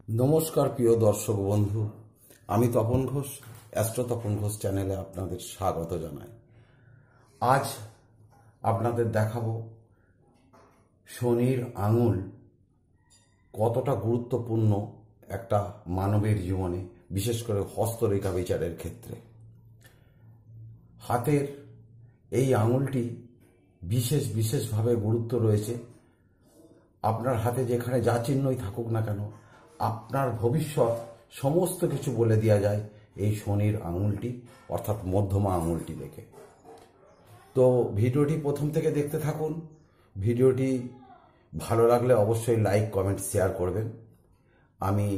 নমস্কার প্রিয় দর্শক বন্ধু, আমি তপন ঘোষ, অ্যাস্ট্রো তপন ঘোষ চ্যানেলে আপনাদের স্বাগত জানাই। আজ আপনাদের দেখাবো শনির আঙুল কতটা গুরুত্বপূর্ণ একটা মানবের জীবনে, বিশেষ করে হস্তরেখা বিচারের ক্ষেত্রে। হাতের এই আঙুলটি বিশেষভাবে গুরুত্ব রয়েছে। আপনার হাতে যেখানে যা চিহ্নই থাকুক না কেন, আপনার ভবিষ্যৎ সমস্ত কিছু বলে দেওয়া যায় এই শনির আঙুলটি, অর্থাৎ মধ্যমা আঙুলটি দেখে। তো ভিডিওটি প্রথম থেকে দেখতে থাকুন। ভিডিওটি ভালো লাগলে অবশ্যই লাইক, কমেন্ট, শেয়ার করবেন। আমি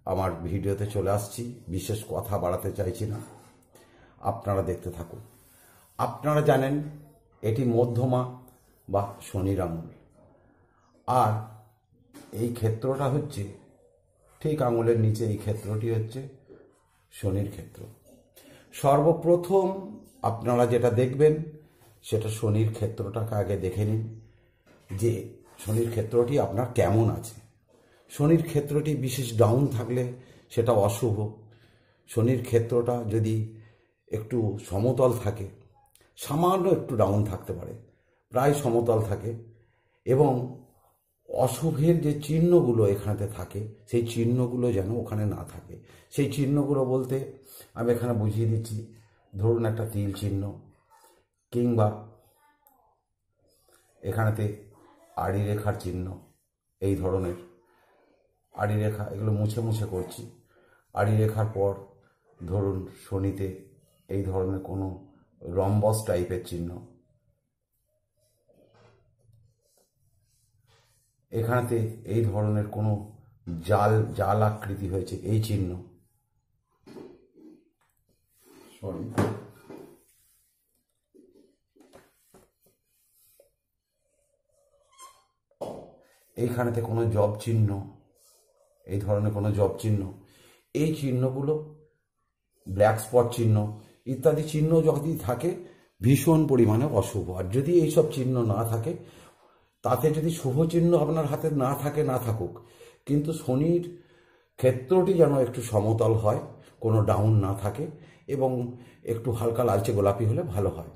আমার ভিডিওতে চলে আসছি, বিশেষ কথা বাড়াতে চাইছি না, আপনারা দেখতে থাকুন। আপনারা জানেন এটি মধ্যমা বা শনির আঙুল, আর এই ক্ষেত্রটা হচ্ছে ঠিক আঙুলের নিচে। এই ক্ষেত্রটি হচ্ছে শনির ক্ষেত্র। সর্বপ্রথম আপনারা যেটা দেখবেন সেটা শনির ক্ষেত্রটাকে আগে দেখে নিন যে শনির ক্ষেত্রটি আপনার কেমন আছে। শনির ক্ষেত্রটি বিশেষ ডাউন থাকলে সেটা অশুভ। শনির ক্ষেত্রটা যদি একটু সমতল থাকে, সামান্য একটু ডাউন থাকতে পারে, প্রায় সমতল থাকে, এবং অশুভের যে চিহ্নগুলো এখানেতে থাকে সেই চিহ্নগুলো যেন ওখানে না থাকে। সেই চিহ্নগুলো বলতে আমি এখানে বুঝিয়ে দিচ্ছি। ধরুন একটা তিল চিহ্ন, কিংবা এখানেতে আড়ি রেখার চিহ্ন, এই ধরনের আড়ি রেখা, এগুলো মুছে মুছে করছি। আড়ি রেখার পর ধরুন শনিতে এই ধরনের কোনো রম্বস টাইপের চিহ্ন, এখানেতে এই ধরনের কোনো জাল আকৃতি হয়েছে, এই চিহ্ন, এইখানেতে কোনো জব চিহ্ন, এই ধরনের কোনো জব চিহ্ন, এই চিহ্নগুলো ব্ল্যাক স্পট চিহ্ন ইত্যাদি চিহ্ন যদি থাকে ভীষণ পরিমাণে অশুভ। আর যদি এইসব চিহ্ন না থাকে, তাতে যদি শুভ চিহ্ন আপনার হাতে না থাকুক, কিন্তু শনির ক্ষেত্রটি যেন একটু সমতল হয়, কোনো ডাউন না থাকে, এবং একটু হালকা লালচে গোলাপি হলে ভালো হয়,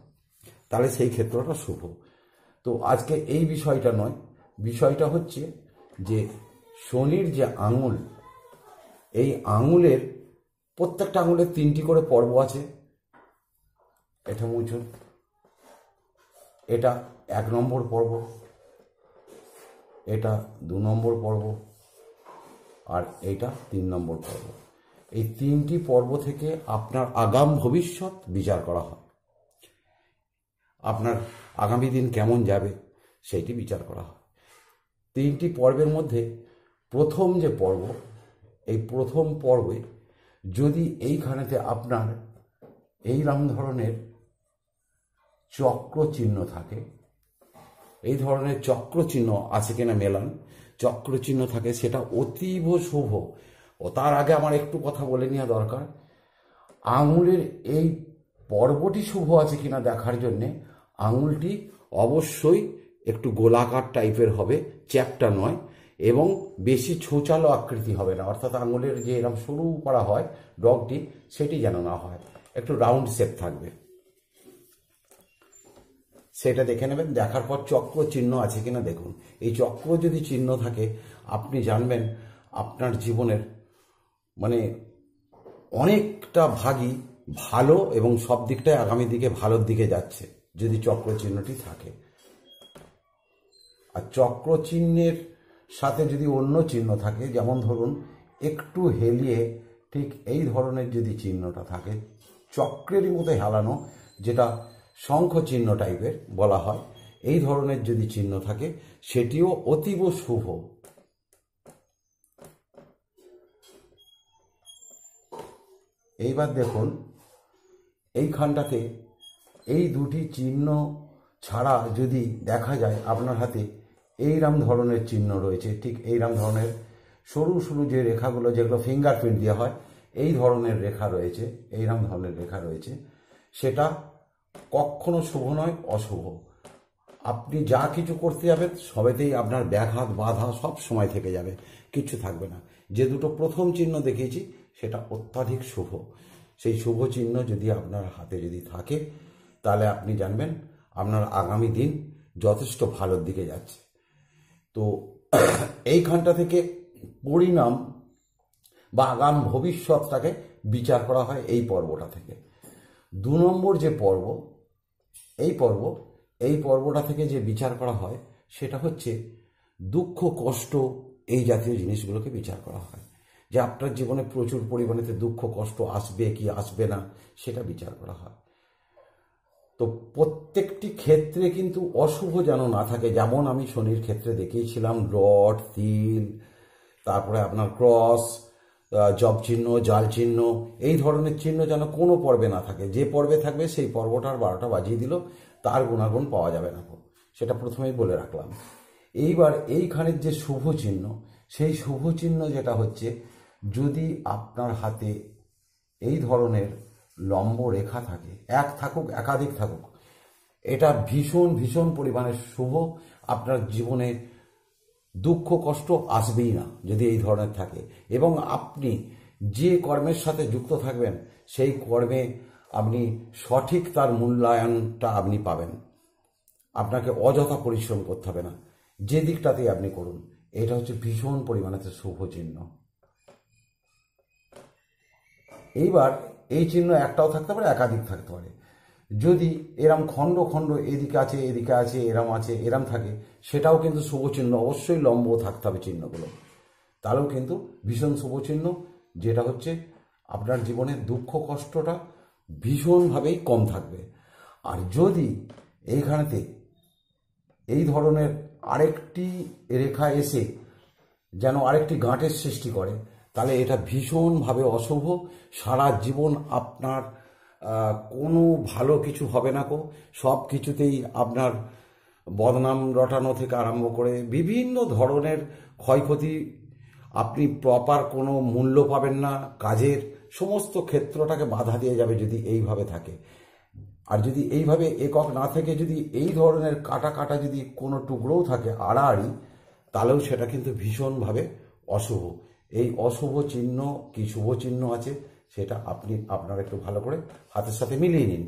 তাহলে সেই ক্ষেত্রটা শুভ। তো আজকে এই বিষয়টা নয়, বিষয়টা হচ্ছে যে শনির যে আঙুল, এই আঙুলের প্রত্যেকটা আঙুলের 3টি করে পর্ব আছে। এটা মুছুন, এটা 1 নম্বর পর্ব, এটা 2 নম্বর পর্ব, আর এইটা 3 নম্বর পর্ব। এই 3টি পর্ব থেকে আপনার আগাম ভবিষ্যৎ বিচার করা হয়। আপনার আগামী দিন কেমন যাবে সেইটি বিচার করা হয়। 3টি পর্বের মধ্যে প্রথম যে পর্ব, এই প্রথম পর্বে যদি এইখানেতে আপনার এইরকম ধরনের চক্র চিহ্ন থাকে, এই ধরনের চক্র চিহ্ন আছে কিনা মেলান, চক্র চিহ্ন থাকে, সেটা অতীব শুভ। ও তার আগে আমার একটু কথা বলে নেওয়া দরকার। আঙুলের এই পর্বটি শুভ আছে কিনা দেখার জন্যে আঙুলটি অবশ্যই একটু গোলাকার টাইপের হবে, চ্যাপ্টা নয়, এবং বেশি ছোচালো আকৃতি হবে না। অর্থাৎ আঙুলের যে এরকম সরু করা হয় ডগটি, সেটি যেন না হয়, একটু রাউন্ড শেপ থাকবে। সেটা দেখে নেবেন। দেখার পর চক্র চিহ্ন আছে কিনা দেখুন। এই চক্র যদি চিহ্ন থাকে, আপনি জানবেন আপনার জীবনের মানে অনেকটা ভাগই ভালো, এবং সব দিকটাই আগামী দিকে ভালোর দিকে যাচ্ছে যদি চক্র চিহ্নটি থাকে। আর চক্র চিহ্নের সাথে যদি অন্য চিহ্ন থাকে, যেমন ধরুন একটু হেলিয়ে ঠিক এই ধরনের যদি চিহ্নটা থাকে, চক্রেরই মতো হেলানো, যেটা শঙ্খ চিহ্ন টাইপের বলা হয়, এই ধরনের যদি চিহ্ন থাকে সেটিও অতীব শুভ। এইবার দেখুন এইখানটাতে এই দুটি চিহ্ন ছাড়া যদি দেখা যায় আপনার হাতে এইরকম ধরনের চিহ্ন রয়েছে, ঠিক এইরকম ধরনের সরু সরু যে রেখাগুলো, যেগুলো ফিঙ্গারপ্রিন্ট দেওয়া হয়, এই ধরনের রেখা রয়েছে, এইরকম ধরনের রেখা রয়েছে, সেটা কখনো শুভ নয়, অশুভ। আপনি যা কিছু করতে যাবেন সবেতেই আপনার ব্যাঘাত বাধা সব সময় থেকে যাবে, কিচ্ছু থাকবে না। যে দুটো প্রথম চিহ্ন দেখিয়েছি সেটা অত্যাধিক শুভ। সেই শুভ চিহ্ন যদি আপনার হাতে যদি থাকে তাহলে আপনি জানবেন আপনার আগামী দিন যথেষ্ট ভালোর দিকে যাচ্ছে। তো এইখানটা থেকে পরিণাম বা আগাম ভবিষ্যৎটাকে বিচার করা হয় এই পর্বটা থেকে। 2 নম্বর যে পর্ব, এই পর্বটা থেকে যে বিচার করা হয় সেটা হচ্ছে দুঃখ কষ্ট, এই জাতীয় জিনিসগুলোকে বিচার করা হয়। যে আপনার জীবনে প্রচুর পরিমাণেতে দুঃখ কষ্ট আসবে কি আসবে না সেটা বিচার করা হয়। তো প্রত্যেকটি ক্ষেত্রে কিন্তু অশুভ যেন না থাকে। যেমন আমি শনির ক্ষেত্রে দেখিয়েছিলাম রড, তিল, তারপরে আপনার ক্রস, জব চিহ্ন, জাল চিহ্ন, এই ধরনের চিহ্ন যেন কোনো পর্বে না থাকে। যে পর্বে থাকবে সেই পর্বটার 12টা বাজিয়ে দিল, তার গুণাগুণ পাওয়া যাবে না। সেটা প্রথমেই বলে রাখলাম। এইবার এইখানের যে শুভ চিহ্ন, সেই শুভ চিহ্ন যেটা হচ্ছে, যদি আপনার হাতে এই ধরনের লম্ব রেখা থাকে, এক থাকুক একাধিক থাকুক, এটা ভীষণ ভীষণ পরিমাণে শুভ। আপনার জীবনে দুঃখ কষ্ট আসবেই না যদি এই ধরনের থাকে। এবং আপনি যে কর্মের সাথে যুক্ত থাকবেন সেই কর্মে আপনি সঠিক তার মূল্যায়নটা আপনি পাবেন। আপনাকে অযথা পরিশ্রম করতে হবে না, যে দিকটাতেই আপনি করুন। এটা হচ্ছে ভীষণ পরিমাণে শুভ চিহ্ন। এইবার এই চিহ্ন একটাও থাকতে পারে, একাধিক থাকতে পারে। যদি এরম খণ্ড খণ্ড এদিকে আছে এদিকে আছে এরম আছে এরম থাকে, সেটাও কিন্তু শুভ চিহ্ন। অবশ্যই লম্ব থাকতে হবে চিহ্নগুলো, তাহলেও কিন্তু ভীষণ শুভ চিহ্ন। যেটা হচ্ছে আপনার জীবনের দুঃখ কষ্টটা ভীষণভাবেই কম থাকবে। আর যদি এইখানেতে এই ধরনের আরেকটি রেখা এসে যেন আরেকটি গাঁটের সৃষ্টি করে, তাহলে এটা ভীষণভাবে অশুভ। সারা জীবন আপনার কোনো ভালো কিছু হবে না। সব কিছুতেই আপনার বদনাম রটানো থেকে আরম্ভ করে বিভিন্ন ধরনের ক্ষয়ক্ষতি, আপনি প্রপার কোনো মূল্য পাবেন না, কাজের সমস্ত ক্ষেত্রটাকে বাধা দিয়ে যাবে যদি এইভাবে থাকে। আর যদি এইভাবে একক না থেকে যদি এই ধরনের কাটা কাটা যদি কোনো টুকরোও থাকে আড়াআড়ি, তাহলেও সেটা কিন্তু ভীষণভাবে অশুভ। এই অশুভ চিহ্ন কি শুভ চিহ্ন আছে সেটা আপনারা একটু ভালো করে হাতের সাথে মিলিয়ে নিন।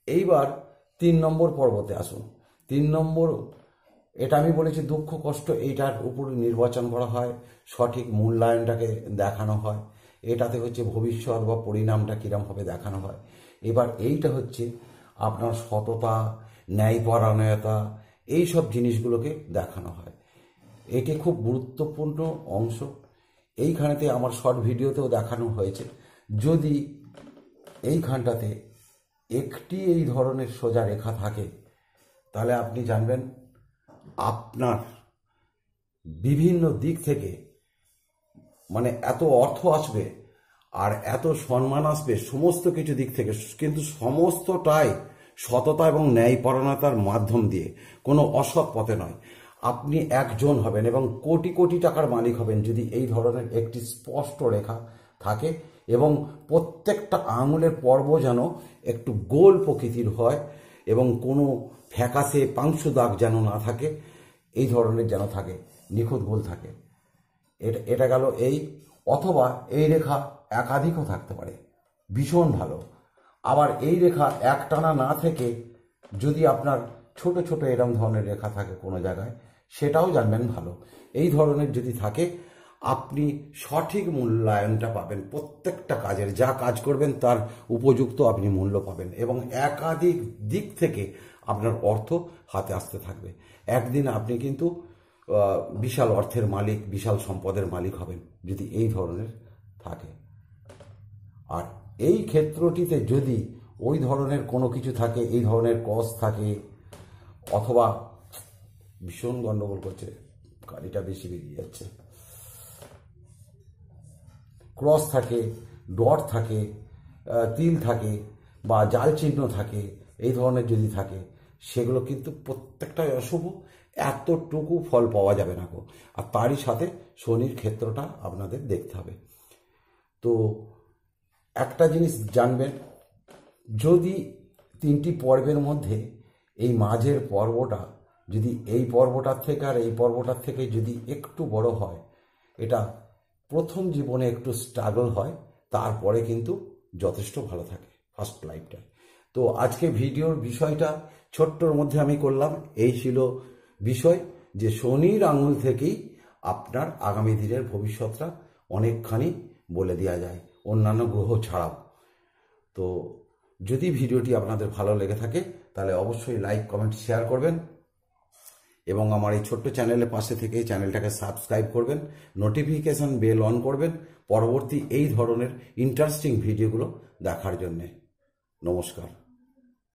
এইবার 3 নম্বর পর্বতে আসুন। 3 নম্বর, এটা আমি বলেছি দুঃখ কষ্ট, এইটার উপর নির্বাচন করা হয়, সঠিক মূল্যায়নটাকে দেখানো হয়। এটাতে হচ্ছে ভবিষ্যৎ বা পরিণামটা কীরমভাবে দেখানো হয়। এবার এইটা হচ্ছে আপনার সততা, ন্যায়পরায়ণতা, এইসব জিনিসগুলোকে দেখানো হয়। এটি খুব গুরুত্বপূর্ণ অংশ। এইখানেতে আমার শর্ট ভিডিওতেও দেখানো হয়েছে। যদি এইখানটাতে একটি এই ধরনের সোজা রেখা থাকে, তাহলে আপনি জানবেন আপনার বিভিন্ন দিক থেকে মানে এত অর্থ আসবে আর এত সম্মান আসবে সমস্ত কিছু দিক থেকে, কিন্তু সমস্তটাই সততা এবং ন্যায়পরায়ণতার মাধ্যম দিয়ে, কোনো অসৎ পথে নয়। আপনি একজন হবেন এবং কোটি কোটি টাকার মালিক হবেন যদি এই ধরনের একটি স্পষ্ট রেখা থাকে এবং প্রত্যেকটা আঙুলের পর্ব যেন একটু গোল প্রকৃতির হয় এবং কোনো ফ্যাকাশে পাংশু দাগ যেন না থাকে, এই ধরনের যেন থাকে, নিখুঁত গোল থাকে। এটা গেল এই। অথবা এই রেখা একাধিকও থাকতে পারে, ভীষণ ভালো। আবার এই রেখা একটানা না থেকে যদি আপনার ছোট ছোট এরম ধরনের রেখা থাকে কোনো জায়গায়, সেটাও জানবেন ভালো। এই ধরনের যদি থাকে আপনি সঠিক মূল্যায়নটা পাবেন। প্রত্যেকটা কাজের, যা কাজ করবেন তার উপযুক্ত আপনি মূল্য পাবেন এবং একাধিক দিক থেকে আপনার অর্থ হাতে আসতে থাকবে। একদিন আপনি কিন্তু বিশাল অর্থের মালিক, বিশাল সম্পদের মালিক হবেন যদি এই ধরনের থাকে। আর এই ক্ষেত্রটিতে যদি ওই ধরনের কোনো কিছু থাকে, এই ধরনের ক্রস থাকে, অথবা ভীষণ গন্ডগোল করছে, গাড়িটা বেশি বেরিয়ে যাচ্ছে, ক্রস থাকে, ডট থাকে, তিল থাকে বা জাল চিহ্ন থাকে, এই ধরনের যদি থাকে, সেগুলো কিন্তু প্রত্যেকটাই অশুভ। এতটুকু ফল পাওয়া যাবে না। আর তারই সাথে শনির ক্ষেত্রটা আপনাদের দেখতে হবে। তো একটা জিনিস জানবেন, যদি 3টি পর্বের মধ্যে এই মাঝের পর্বটা যদি এই পর্বটার থেকে আর এই পর্বটার থেকে যদি একটু বড় হয়, এটা প্রথম জীবনে একটু স্ট্রাগল হয়, তারপরে কিন্তু যথেষ্ট ভালো থাকে ফার্স্ট লাইফটায়। তো আজকে ভিডিওর বিষয়টা ছোট্টর মধ্যে আমি করলাম। এই ছিল বিষয় যে শনির আঙুল থেকেই আপনার আগামী দিনের ভবিষ্যৎটা অনেকখানি বলে দেওয়া যায়, অন্যান্য গ্রহ ছাড়াও। তো যদি ভিডিওটি আপনাদের ভালো লেগে থাকে তাহলে অবশ্যই লাইক, কমেন্ট, শেয়ার করবেন এবং আমার এই ছোট্ট চ্যানেলের পাশে থেকে চ্যানেলটাকে সাবস্ক্রাইব করবেন, নোটিফিকেশন বেল অন করবেন পরবর্তী এই ধরনের ইন্টারেস্টিং ভিডিওগুলো দেখার জন্যে। নমস্কার।